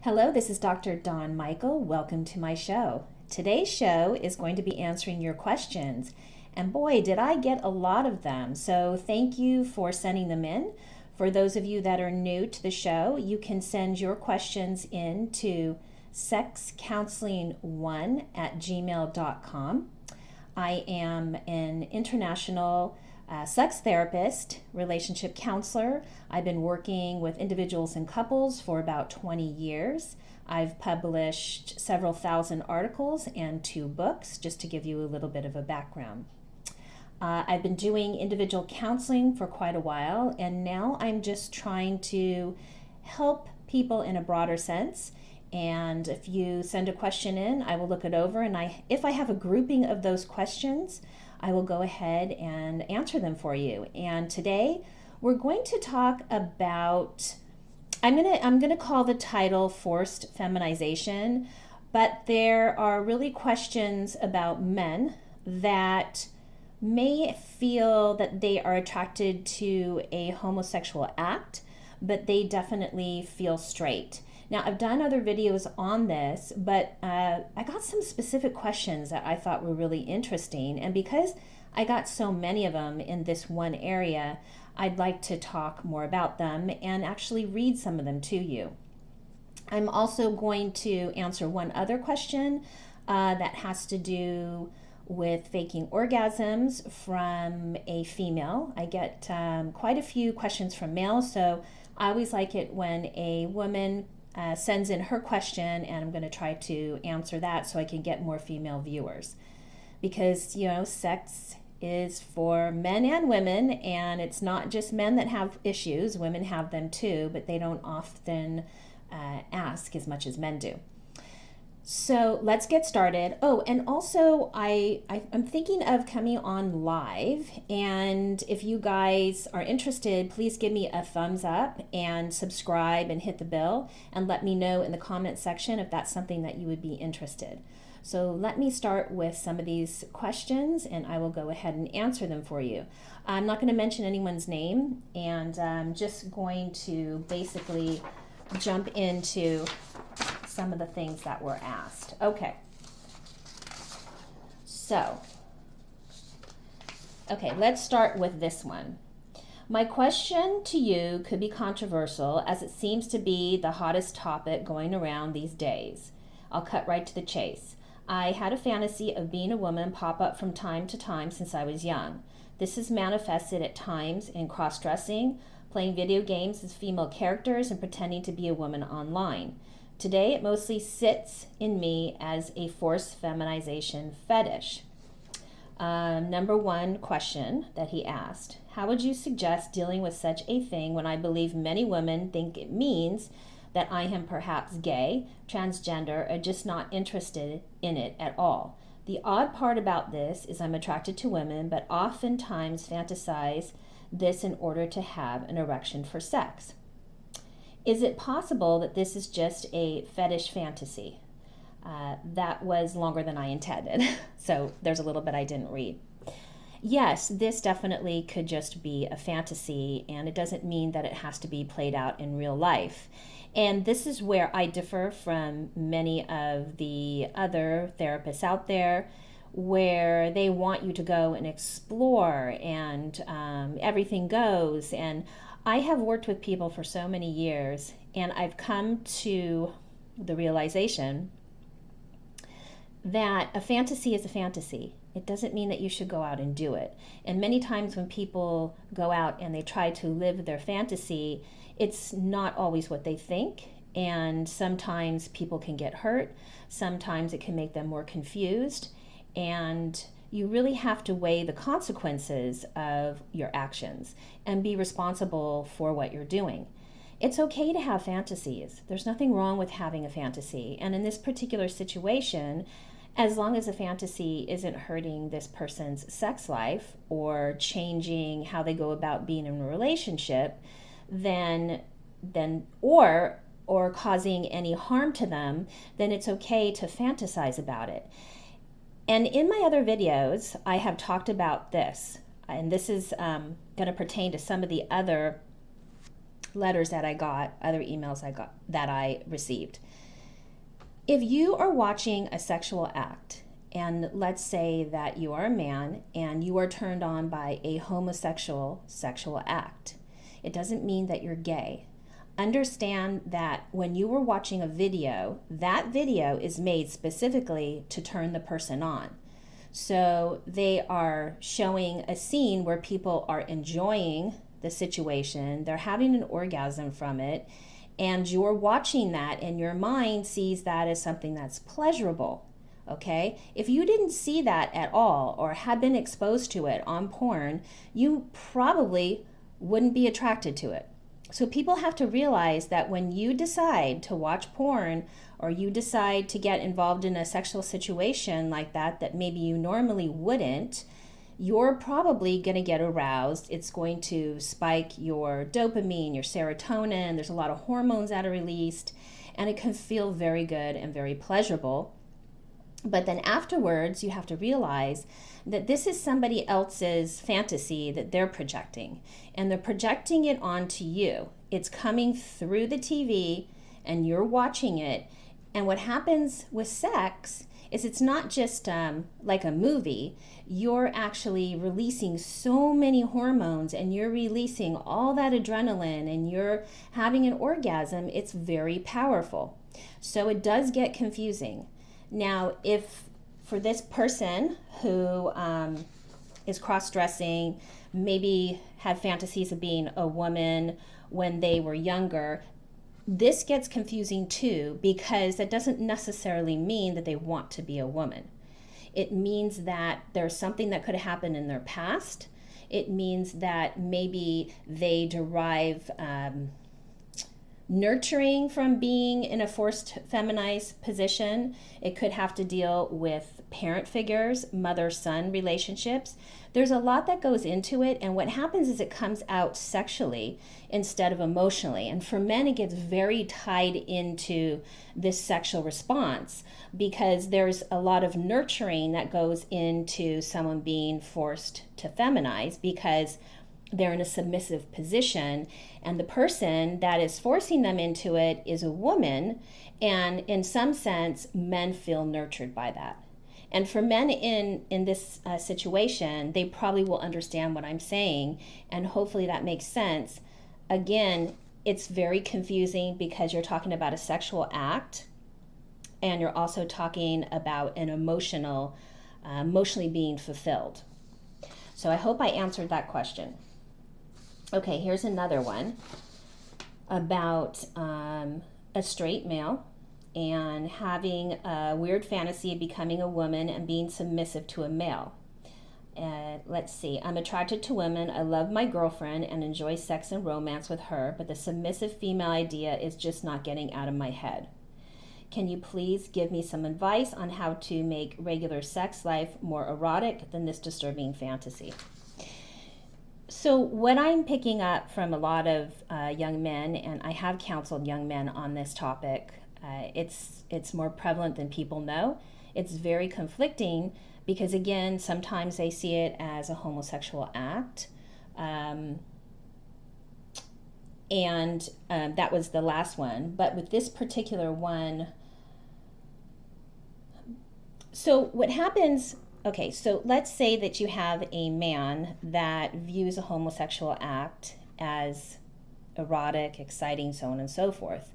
Hello, this is Dr. Dawn Michael. Welcome to my show. Today's show is going to be answering your questions. And boy, did I get a lot of them. So thank you for sending them in. For those of you that are new to the show, you can send your questions in to sexcounseling1@gmail.com. I am an international sex therapist, relationship counselor. I've been working with individuals and couples for about 20 years. I've published several thousand articles and 2 books, just to give you a little bit of a background. I've been doing individual counseling for quite a while, and now I'm just trying to help people in a broader sense. And if you send a question in, I will look it over, and if I have a grouping of those questions, I will go ahead and answer them for you. And today we're going to talk about, I'm gonna call the title Forced Feminization, but there are really questions about men that may feel that they are attracted to a homosexual act, but they definitely feel straight. Now, I've done other videos on this, but I got some specific questions that I thought were really interesting. And because I got so many of them in this one area, I'd like to talk more about them and actually read some of them to you. I'm also going to answer one other question that has to do with faking orgasms from a female. I get quite a few questions from males, so I always like it when a woman sends in her question, and I'm going to try to answer that so I can get more female viewers. Because, sex is for men and women, and it's not just men that have issues. Women have them too, but they don't often ask as much as men do. So let's get started. Oh, and also I'm thinking of coming on live, and if you guys are interested, please give me a thumbs up and subscribe and hit the bell and let me know in the comment section if that's something that you would be interested. So let me start with some of these questions, and I will go ahead and answer them for you. I'm not going to mention anyone's name, and I'm just going to basically jump into some of the things that were asked. Okay. Let's start with this one. My question to you could be controversial, as it seems to be the hottest topic going around these days. I'll cut right to the chase. I had a fantasy of being a woman pop up from time to time since I was young. This is manifested at times in cross-dressing, playing video games as female characters, and pretending to be a woman online. Today, it mostly sits in me as a forced feminization fetish. Number one question that he asked: how would you suggest dealing with such a thing when I believe many women think it means that I am perhaps gay, transgender, or just not interested in it at all? The odd part about this is I'm attracted to women, but oftentimes fantasize this in order to have an erection for sex. Is it possible that this is just a fetish fantasy? That was longer than I intended, so there's a little bit I didn't read. Yes, this definitely could just be a fantasy, and it doesn't mean that it has to be played out in real life. And this is where I differ from many of the other therapists out there, where they want you to go and explore and everything goes. And I have worked with people for so many years, and I've come to the realization that a fantasy is a fantasy. It doesn't mean that you should go out and do it. And many times when people go out and they try to live their fantasy, it's not always what they think. And sometimes people can get hurt. Sometimes it can make them more confused. And you really have to weigh the consequences of your actions and be responsible for what you're doing. It's okay to have fantasies. There's nothing wrong with having a fantasy. And in this particular situation, as long as the fantasy isn't hurting this person's sex life or changing how they go about being in a relationship, then or causing any harm to them, then it's okay to fantasize about it. And in my other videos, I have talked about this, and this is going to pertain to some of the other letters that I got, other emails I got that I received. If you are watching a sexual act, and let's say that you are a man and you are turned on by a homosexual sexual act, it doesn't mean that you're gay. Understand that when you were watching a video, that video is made specifically to turn the person on. So they are showing a scene where people are enjoying the situation, they're having an orgasm from it, and you're watching that and your mind sees that as something that's pleasurable. Okay? If you didn't see that at all or had been exposed to it on porn, you probably wouldn't be attracted to it. So people have to realize that when you decide to watch porn or you decide to get involved in a sexual situation like that maybe you normally wouldn't, you're probably going to get aroused. It's going to spike your dopamine, your serotonin. There's a lot of hormones that are released, and it can feel very good and very pleasurable. But then afterwards, you have to realize that this is somebody else's fantasy that they're projecting, and they're projecting it onto you. It's coming through the TV, and you're watching it. And what happens with sex is it's not just like a movie. You're actually releasing so many hormones, and you're releasing all that adrenaline, and you're having an orgasm. It's very powerful. So it does get confusing. Now, if for this person who is cross-dressing, maybe had fantasies of being a woman when they were younger, this gets confusing too, because that doesn't necessarily mean that they want to be a woman. It means that there's something that could have happened in their past. It means that maybe they derive nurturing from being in a forced feminized position. It could have to deal with parent figures, mother-son relationships. There's a lot that goes into it, and what happens is it comes out sexually instead of emotionally. And for men, it gets very tied into this sexual response because there's a lot of nurturing that goes into someone being forced to feminize because they're in a submissive position, and the person that is forcing them into it is a woman, and in some sense, men feel nurtured by that. And for men in this situation, they probably will understand what I'm saying, and hopefully that makes sense. Again, it's very confusing because you're talking about a sexual act, and you're also talking about an emotionally being fulfilled. So I hope I answered that question. Okay, here's another one about a straight male and having a weird fantasy of becoming a woman and being submissive to a male. Let's see. I'm attracted to women. I love my girlfriend and enjoy sex and romance with her, but the submissive female idea is just not getting out of my head. Can you please give me some advice on how to make regular sex life more erotic than this disturbing fantasy? So what I'm picking up from a lot of young men, and I have counseled young men on this topic, it's more prevalent than people know. It's very conflicting because, again, sometimes they see it as a homosexual act. And that was the last one. But with this particular one, so what happens... Okay, so let's say that you have a man that views a homosexual act as erotic, exciting, so on and so forth.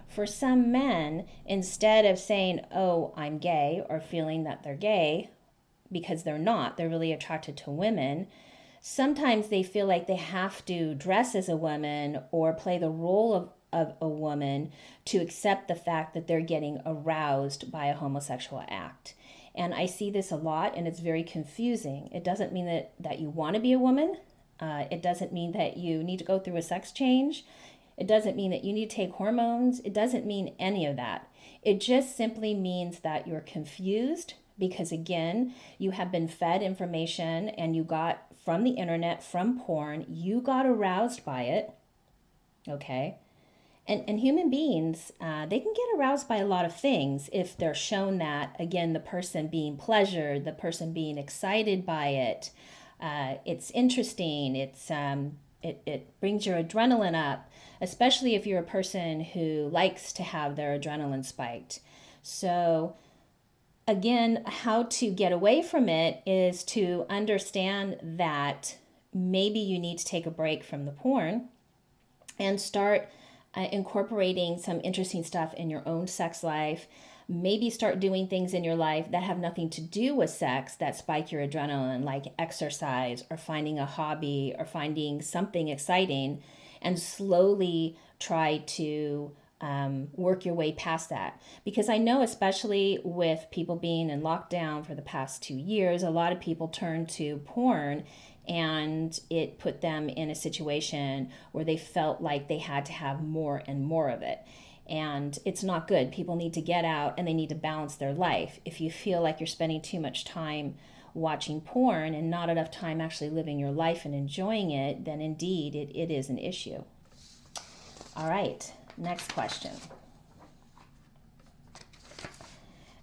For some men, instead of saying, oh, I'm gay, or feeling that they're gay, because they're not, they're really attracted to women, sometimes they feel like they have to dress as a woman or play the role of a woman to accept the fact that they're getting aroused by a homosexual act. And I see this a lot, and it's very confusing. It doesn't mean that you want to be a woman. It doesn't mean that you need to go through a sex change. It doesn't mean that you need to take hormones. It doesn't mean any of that. It just simply means that you're confused because, again, you have been fed information and you got from the internet, from porn. You got aroused by it, okay? And human beings, they can get aroused by a lot of things if they're shown that, again, the person being pleasured, the person being excited by it. It's interesting. It brings your adrenaline up. especially if you're a person who likes to have their adrenaline spiked. So again, how to get away from it is to understand that maybe you need to take a break from the porn and start incorporating some interesting stuff in your own sex life. Maybe start doing things in your life that have nothing to do with sex that spike your adrenaline, like exercise or finding a hobby or finding something exciting, and slowly try to work your way past that. Because I know, especially with people being in lockdown for the past 2 years, a lot of people turn to porn, and it put them in a situation where they felt like they had to have more and more of it. And it's not good. People need to get out and they need to balance their life. If you feel like you're spending too much time watching porn and not enough time actually living your life and enjoying it, then indeed it is an issue. All right, next question.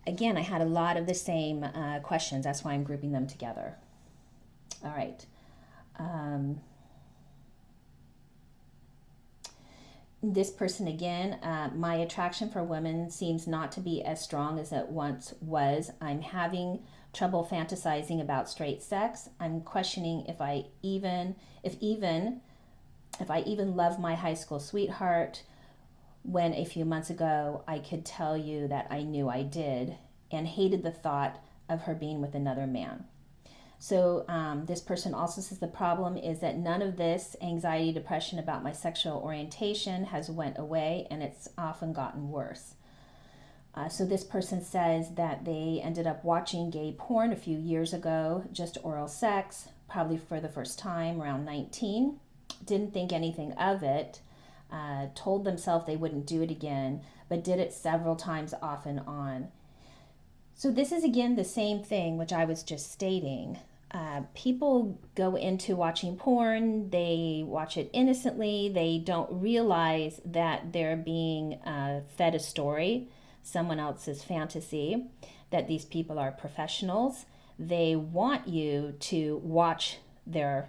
Again, I had a lot of the same questions. That's why I'm grouping them together. All right. This person again, my attraction for women seems not to be as strong as it once was. I'm having trouble fantasizing about straight sex. I'm questioning if I even love my high school sweetheart, when a few months ago I could tell you that I knew I did and hated the thought of her being with another man. So this person also says the problem is that none of this anxiety, depression about my sexual orientation has went away, and it's often gotten worse. So this person says that they ended up watching gay porn a few years ago, just oral sex, probably for the first time around 19. Didn't think anything of it, told themselves they wouldn't do it again, but did it several times off and on. So this is again the same thing which I was just stating. People go into watching porn, they watch it innocently, they don't realize that they're being fed a story, someone else's fantasy, that these people are professionals. They want you to watch their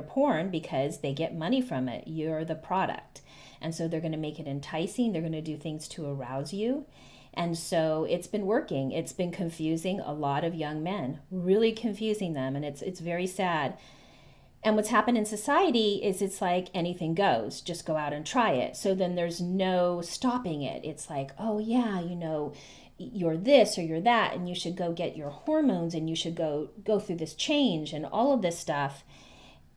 porn because they get money from it. You're the product. And so they're going to make it enticing, they're going to do things to arouse you. And so it's been working. It's been confusing a lot of young men, really confusing them. And it's very sad. And what's happened in society is it's like anything goes, just go out and try it. So then there's no stopping it. It's like, oh yeah, you're this or you're that, and you should go get your hormones, and you should go through this change and all of this stuff.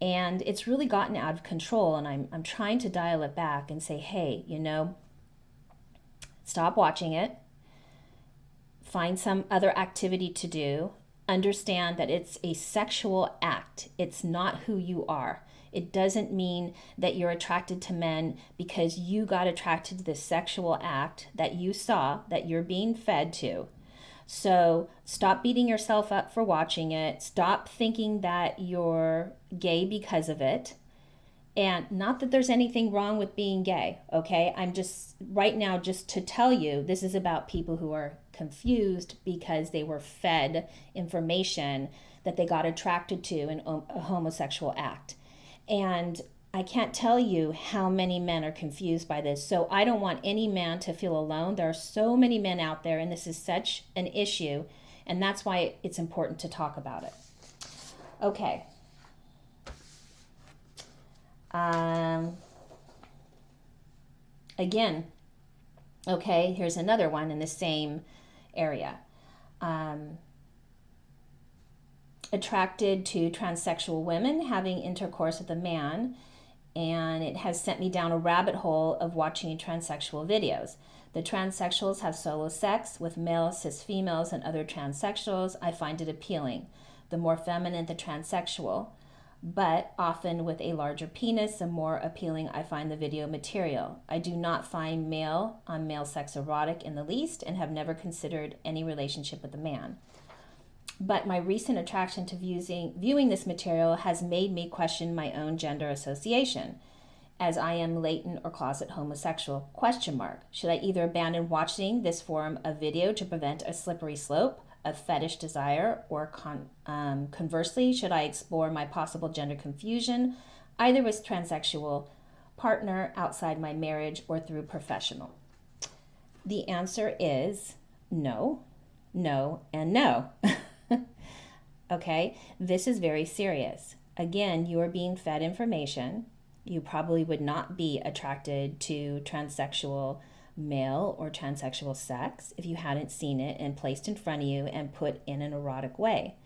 And it's really gotten out of control. And I'm trying to dial it back and say, hey, stop watching it. Find some other activity to do. Understand that it's a sexual act. It's not who you are. It doesn't mean that you're attracted to men because you got attracted to this sexual act that you saw, that you're being fed to. So stop beating yourself up for watching it. Stop thinking that you're gay because of it. And not that there's anything wrong with being gay, okay? I'm just, right now, just to tell you, this is about people who are confused because they were fed information that they got attracted to in a homosexual act. And I can't tell you how many men are confused by this. So I don't want any man to feel alone. There are so many men out there, and this is such an issue. And that's why it's important to talk about it. Okay. Again, okay, here's another one in the same area. Attracted to transsexual women having intercourse with a man, and it has sent me down a rabbit hole of watching transsexual videos. The transsexuals have solo sex with male cis females and other transsexuals. I find it appealing. The more feminine the transsexual, but often with a larger penis, the more appealing I find the video material. I do not find male on male sex erotic in the least, and have never considered any relationship with a man. But my recent attraction to viewing this material has made me question my own gender association, as I am latent or closet homosexual, ? Should I either abandon watching this form of video to prevent a slippery slope of fetish desire, or conversely, should I explore my possible gender confusion, either with transsexual partner outside my marriage or through professional? The answer is no, no, and no. Okay, this is very serious. Again, you are being fed information. You probably would not be attracted to transsexual male or transsexual sex if you hadn't seen it and placed in front of you and put in an erotic way.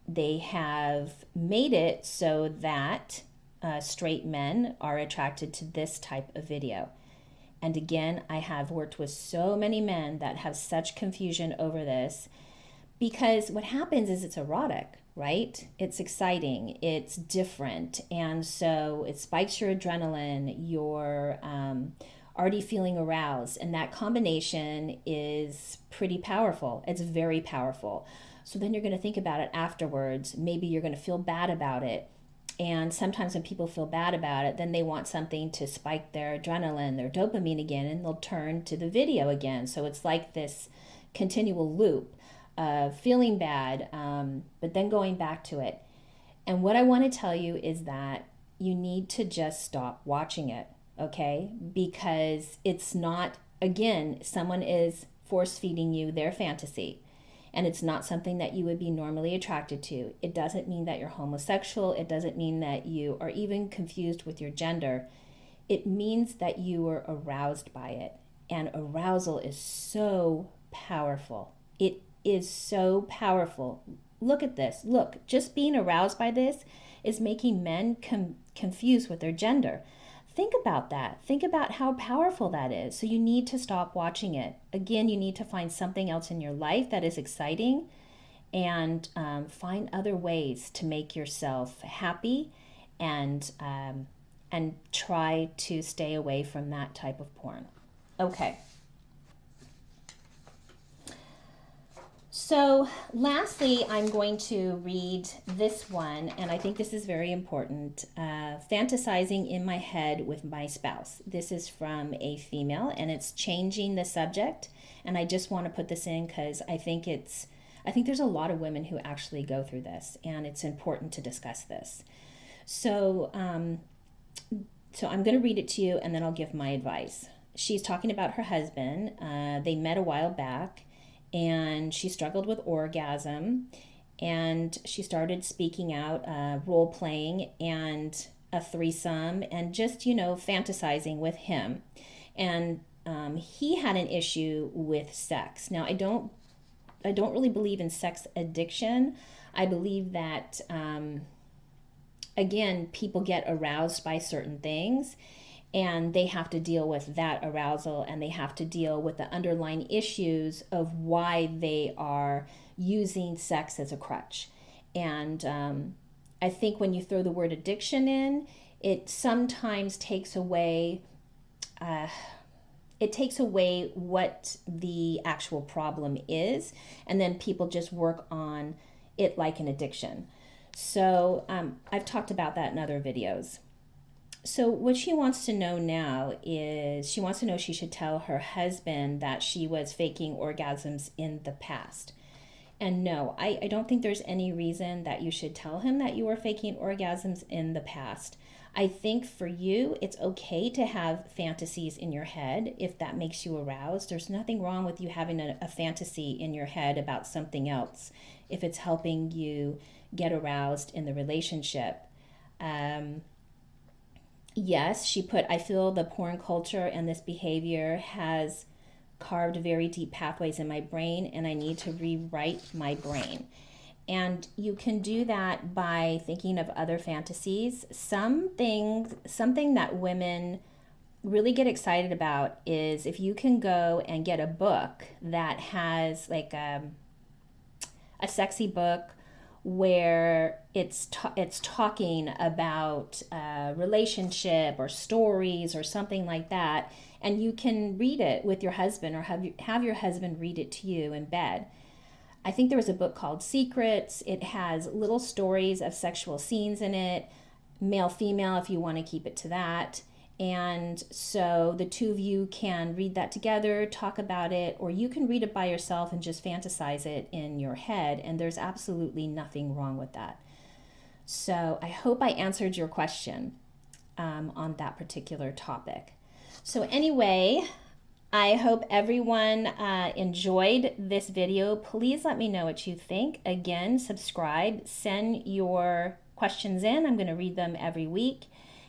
They have made it so that straight men are attracted to this type of video. And again, I have worked with so many men that have such confusion over this, because what happens is it's erotic, right? It's exciting, it's different, and so it spikes your adrenaline, you're already feeling aroused, and that combination is pretty powerful. It's very powerful. So then you're going to think about it afterwards. Maybe you're going to feel bad about it. And sometimes when people feel bad about it, then they want something to spike their adrenaline, their dopamine again, and they'll turn to the video again. So it's like this continual loop of feeling bad, but then going back to it. And what I want to tell you is that you need to just stop watching it, okay? Because it's not, again, someone is force feeding you their fantasy. And it's not something that you would be normally attracted to. It doesn't mean that you're homosexual. It doesn't mean that you are even confused with your gender. It means that you are aroused by it. And arousal is so powerful. It is so powerful. Look at this. Look, just being aroused by this is making men confused with their gender. Think about that. Think about how powerful that is. So you need to stop watching it. Again, you need to find something else in your life that is exciting, and find other ways to make yourself happy, and try to stay away from that type of porn. Okay. So lastly, I'm going to read this one, and I think this is very important. Fantasizing in my head with my spouse. This is from a female, and it's changing the subject. And I just want to put this in because I think there's a lot of women who actually go through this, and it's important to discuss this. So I'm going to read it to you, and then I'll give my advice. She's talking about her husband. They met a while back, and she struggled with orgasm, and she started speaking out, role playing and a threesome, and just, fantasizing with him. And he had an issue with sex. Now, I don't really believe in sex addiction. I believe that, again, people get aroused by certain things, and they have to deal with that arousal, and they have to deal with the underlying issues of why they are using sex as a crutch. And I think when you throw the word addiction in, it sometimes takes away what the actual problem is, and then people just work on it like an addiction. So I've talked about that in other videos. So what she wants to know now is she wants to know if she should tell her husband that she was faking orgasms in the past. And no, I don't think there's any reason that you should tell him that you were faking orgasms in the past. I think for you, it's okay to have fantasies in your head if that makes you aroused. There's nothing wrong with you having a fantasy in your head about something else if it's helping you get aroused in the relationship. Yes, she put, I feel the porn culture and this behavior has carved very deep pathways in my brain, and I need to rewrite my brain. And you can do that by thinking of other fantasies. Something that women really get excited about is if you can go and get a book that has like a sexy book where it's talking about a relationship or stories or something like that, and you can read it with your husband, or have your husband read it to you in bed. I think there was a book called Secrets. It has little stories of sexual scenes in it, male, female, if you want to keep it to that. And so the two of you can read that together, talk about it, or you can read it by yourself and just fantasize it in your head. And there's absolutely nothing wrong with that. So I hope I answered your question. on that particular topic. So anyway, I hope everyone enjoyed this video. Please let me know what you think. Again, subscribe, send your questions in. I'm going to read them every week.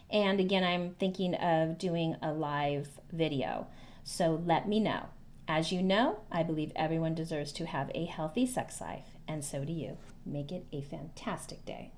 And again, I'm thinking of doing a live video. So let me know. As you know, I believe everyone deserves to have a healthy sex life, and so do you. Make it a fantastic day.